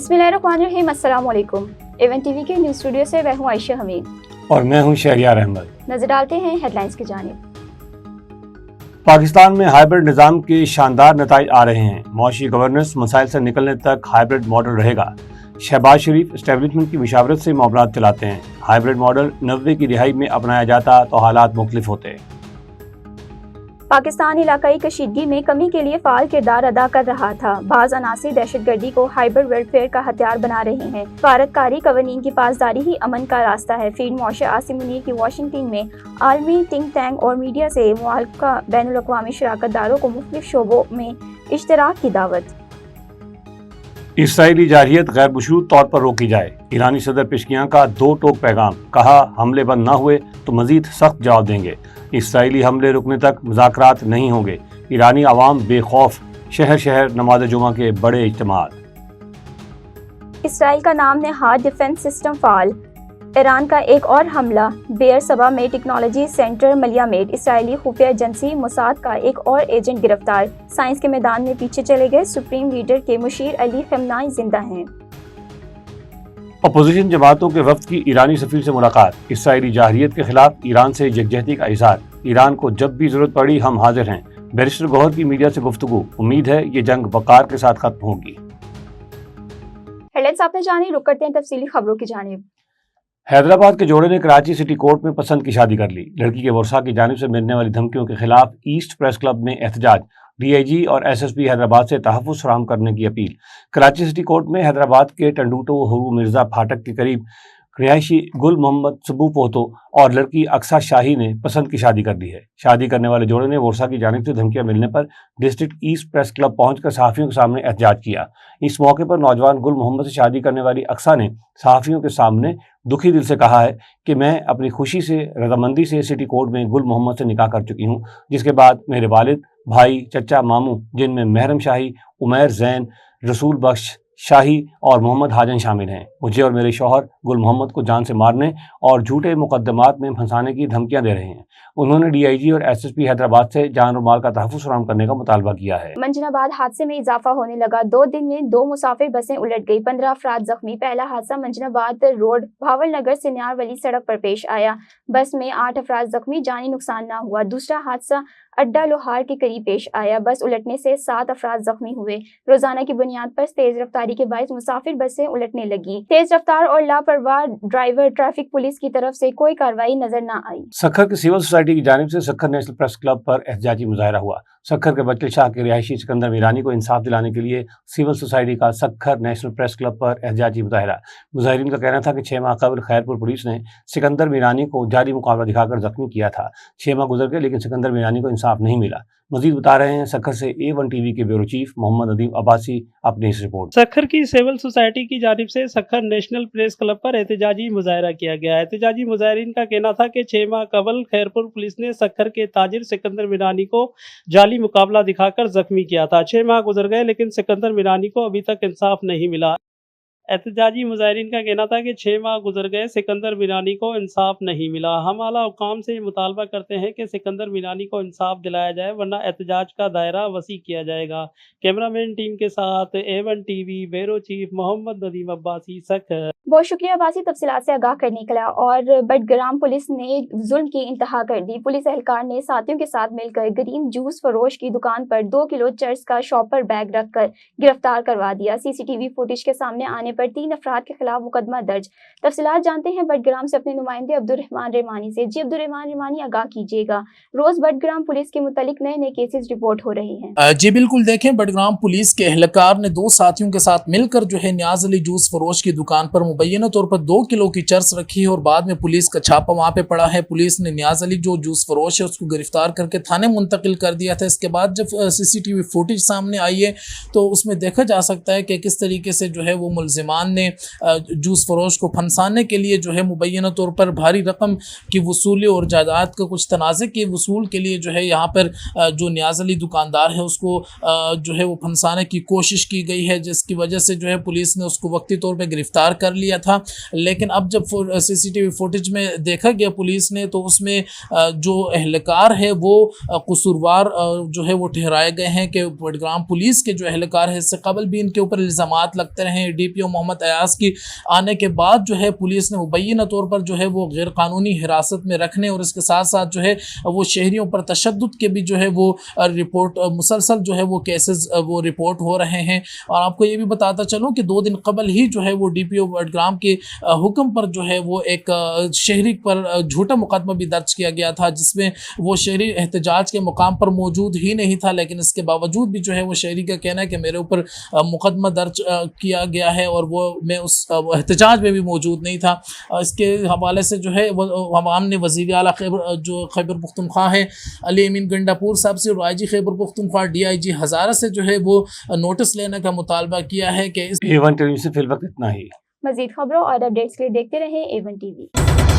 बिस्मिल्लाहिर्रहमानिर्रहीम, अस्सलाम वालेकुम। एवन टीवी के न्यूज़ स्टूडियो से मैं हूँ आयशा हमीद और मैं हूँ शहरियार अहमद। नजर डालते हैं हेडलाइंस की जानिब। पाकिस्तान में हाइब्रिड निज़ाम के शानदार नताइज आ रहे हैं। मुआशी गवर्नेंस मसाइल से निकलने तक हाइब्रिड मॉडल रहेगा। शहबाज शरीफ एस्टेब्लिशमेंट की मुशावरत से मामलात चलाते हैं। हाइब्रिड मॉडल 90 की दिहाई में अपनाया जाता तो हालात मुख्तलिफ होते। पाकिस्तान इलाकाई कशीदगी में कमी के लिए फाल किरदार अदा कर रहा था। बाज़ अनासी दहशतगर्दी को हाइब्रिड वारफेयर का हथियार बना रहे हैं। भारतकारी कवानीन की पासदारी ही अमन का रास्ता है। फील्ड मार्शल आसिम मुनीर की वाशिंगटन में आलमी थिंक टैंक और मीडिया से मुआलका बैनुल-अक़वामी शराकतदारों को मुख्तलिफ शोबों में इश्तराक की दावत। इसराइली जारहियत गैर मशरूत तौर पर रोकी जाए। ईरानी सदर पेशकियां का दो टोक पैगाम, कहा हमले बंद न हुए तो मजीद सख्त जवाब देंगे। इसराइली हमले रुकने तक मुज़ाकरात नहीं होंगे। ईरानी आवाम बेखौफ, शहर शहर नमाज जुमा के बड़े इज्तिमात। इसराइल का नाम नेहाद डिफेंस सिस्टम फाल। ईरान का एक और हमला बेयर सबा में टेक्नोलॉजी सेंटर मलिया में। इसराइली खुफिया एजेंसी मोसाद का एक और एजेंट गिरफ्तार। साइंस के मैदान में पीछे चले गए सुप्रीम लीडर के मुशीर अली खमनाई जिंदा हैं। अपोजिशन जमातों के वफ्द की ईरानी सफीर से मुलाकात। इसराइली जारहियत के खिलाफ ईरान से यकजहती का इज़हार। ईरान को जब भी जरूरत पड़ी हम हाजिर हैं। बैरिस्टर गौहर की मीडिया से गुफ्तगू। उम्मीद है ये जंग वक़ार के साथ खत्म होगी। हेडलाइंस आपने जानी, रुक करते हैं तफसीली खबरों की जानिब। हैदराबाद के जोड़े ने कराची सिटी कोर्ट में पसंद की शादी कर ली। लड़की के वर्सा की जानिब से मिलने वाली धमकियों के खिलाफ ईस्ट प्रेस क्लब में एहतजाज। डीआईजी और एसएसपी हैदराबाद से तहफ़्फ़ुज़ फराहम करने की अपील। कराची सिटी कोर्ट में हैदराबाद के टंडूटो हुरू मिर्ज़ा फाटक के करीब रिहायशी गुल मोहम्मद सबू पोतो और लड़की अक्सा शाही ने पसंद की शादी कर दी है। शादी करने वाले जोड़े ने वर्सा की जानिब से धमकियां मिलने पर डिस्ट्रिक्ट ईस्ट प्रेस क्लब पहुंचकर सहाफ़ियों के सामने एहतजाज किया। इस मौके पर नौजवान गुल मोहम्मद से शादी करने वाली अक्सा ने सहाफ़ियों के सामने दुखी दिल से कहा है कि मैं अपनी खुशी से रजामंदी से सिटी कोर्ट में गुल मोहम्मद से निकाह कर चुकी हूँ, जिसके बाद मेरे वालिद, भाई, चचा, मामू, जिनमें महरम शाही, उमैर जैन, रसूल बख्श शाही और मोहम्मद हाजन शामिल हैं, मुझे और मेरे शौहर गुल मोहम्मद को जान से मारने और झूठे मुकदमात में फंसाने की धमकियां दे रहे हैं। उन्होंने डीआईजी और एसएसपी हैदराबाद से जान और माल का तहफ़्फ़ुज़ फराहम करने का मुतालबा किया है। मंजनाबाद हादसे में इजाफा होने लगा। 2 दिन में 2 मुसाफिर बसें उलट गई, 15 अफराद जख्मी। पहला हादसा मंजनाबाद रोड भावल नगर से न्यार वाली सड़क पर पेश आया। बस में 8 अफराद जख्मी, जानी नुकसान न हुआ। दूसरा हादसा अड्डा लोहार के करीब पेश आया। बस उलटने से 7 अफराद जख्मी हुए। रोजाना की बुनियाद पर तेज रफ्तारी के बायस मुसाफिर बसें उलटने लगी। तेज रफ्तार और लापरवाह ड्राइवर ट्रैफिक पुलिस की तरफ से कोई कार्रवाई नजर न आई। सखर की सिविल सोसाइटी की जानिब से सखर नेशनल प्रेस क्लब पर एहतजाजी मुजाहरा हुआ। सखर के बचल शाह के रिहायशी सिकंदर मीरानी को इंसाफ दिलाने के लिए सिविल सोसाइटी का सखर नेशनल प्रेस क्लब पर एहतजाजी मुजाहरा। मुजाहिरीन का कहना था कि 6 माह कबल खैरपुर पुलिस ने सिकंदर मीरानी को जारी मुकाबला दिखाकर जख्मी किया था। 6 माह गुजर गए लेकिन सिकंदर मीरानी को इंसाफ नहीं मिला। मजीद बता रहे हैं सखर से A1 टीवी के ब्यूरो चीफ मोहम्मद अदीम अब्बासी अपनी इस रिपोर्ट। सखर की सिविल सोसाइटी की जानिब से सखर नेशनल प्रेस क्लब पर एहतजाजी मुजाहरा किया गया। एहतजाजी मुजाहिरीन का कहना था कि 6 माह कबल खैरपुर पुलिस ने सखर के ताजिर सिकंदर मीरानी को जाली मुकाबला दिखाकर जख्मी किया था। 6 माह गुजर गए लेकिन सिकंदर मीरानी को अभी तक इंसाफ नहीं मिला। एहतजाजी मुजाहिरीन का कहना था कि 6 माह गुजर गए, सिकंदर मीरानी को इंसाफ नहीं मिला। हम आला हुकाम से मुतालबा करते हैं कि सिकंदर मीरानी को इंसाफ दिलाया जाए, वरना एहतजाज का दायरा वसी किया जाएगा। कैमरामैन टीम के साथ A1 TV bureau chief Mohammad Nadeem Abbasi, Sukkur. बहुत शुक्रिया अब्बासी, तफसीलात से आगाह करने के लिए। और बडग्राम पुलिस ने जुल्म की इंतहा कर दी। पुलिस एहलकार ने साथियों के साथ मिलकर गरीब जूस फरोश की दुकान पर 2 किलो चर्च का शॉपर बैग रखकर गिरफ्तार करवा दिया। सीसीटीवी फुटेज के सामने आने पर 3 अफराद के खिलाफ मुकदमा दर्ज। तफसीलात जानते हैं बडग्राम से अपने नुमाइंदे अब्दुर्रहमान रहमानी से। जी अब्दुर्रहमान रहमानी, आगाह कीजिएगा, रोज बडग्राम पुलिस के मुतालिक नए नए केसेस रिपोर्ट हो रहे हैं। जी बिल्कुल, देखें बडग्राम पुलिस के एहलकार ने 2 साथियों के साथ मिलकर जो है न्याज अली जूस फरोश की दुकान पर मुबैना तौर पर 2 किलो की चर्च रखी है और बाद में पुलिस का छापा वहां पे पड़ा है। पुलिस ने न्याज अली जो जूस फरोश है उसको गिरफ्तार करके थाने मुंतकिल कर दिया था। इसके बाद जब सीसीटीवी फुटेज सामने आई है तो उसमें देखा जा सकता है कि किस तरीके से जो है वो मुलजिमान ने जूस फरोश को फंसाने के लिए जो है मुबैना तौर पर भारी रकम की वसूली और जायदाद का कुछ तनाज़े के वसूल के लिए जो है यहाँ पर जो न्याज अली दुकानदार है उसको जो है वो फंसाने की कोशिश की गई है, जिसकी वजह से जो है पुलिस ने उसको वक्ती तौर पर गिरफ्तार कर लिया। لیا تھا، لیکن اب جب CCTV فوٹیج میں دیکھا گیا پولیس نے تو اس میں جو اہلکار ہے وہ قصوروار جو ہے وہ ٹھہرائے گئے ہیں کہ بڈگرام پولیس کے جو اہلکار ہے اس سے قبل بھی ان کے اوپر الزامات لگتے رہے ہیں۔ DPO محمد ایاز کی آنے کے بعد جو ہے پولیس نے مبینہ طور پر جو ہے وہ غیر قانونی حراست میں رکھنے اور اس کے ساتھ ساتھ جو ہے وہ شہریوں پر تشدد کے بھی جو ہے وہ رپورٹ مسلسل جو ہے وہ کیسز وہ رپورٹ ہو رہے ہیں۔ اور آپ کو یہ بھی بتاتا چلوں کہ 2 دن قبل ہی جو ہے وہ DPO بڈگرام کے حکم پر جو ہے وہ ایک شہری پر جھوٹا مقدمہ بھی درج کیا گیا تھا، جس میں وہ شہری احتجاج کے مقام پر موجود ہی نہیں تھا، لیکن اس کے باوجود بھی جو ہے وہ شہری کا کہنا ہے کہ میرے اوپر مقدمہ درج کیا گیا ہے اور وہ میں اس احتجاج میں بھی موجود نہیں تھا۔ اس کے حوالے سے جو ہے عوام نے وزیر اعلیٰ خیبر پختونخوا ہے علی امین گنڈاپور صاحب سے اور IG خیبر پختونخوا DIG ہزارہ سے جو ہے وہ نوٹس لینے کا مطالبہ کیا ہے کہ A1 ٹی وی سے فی الوقت اتنا ہی۔ مزید خبروں اور اپڈیٹس کے لیے دیکھتے رہیں A1 TV۔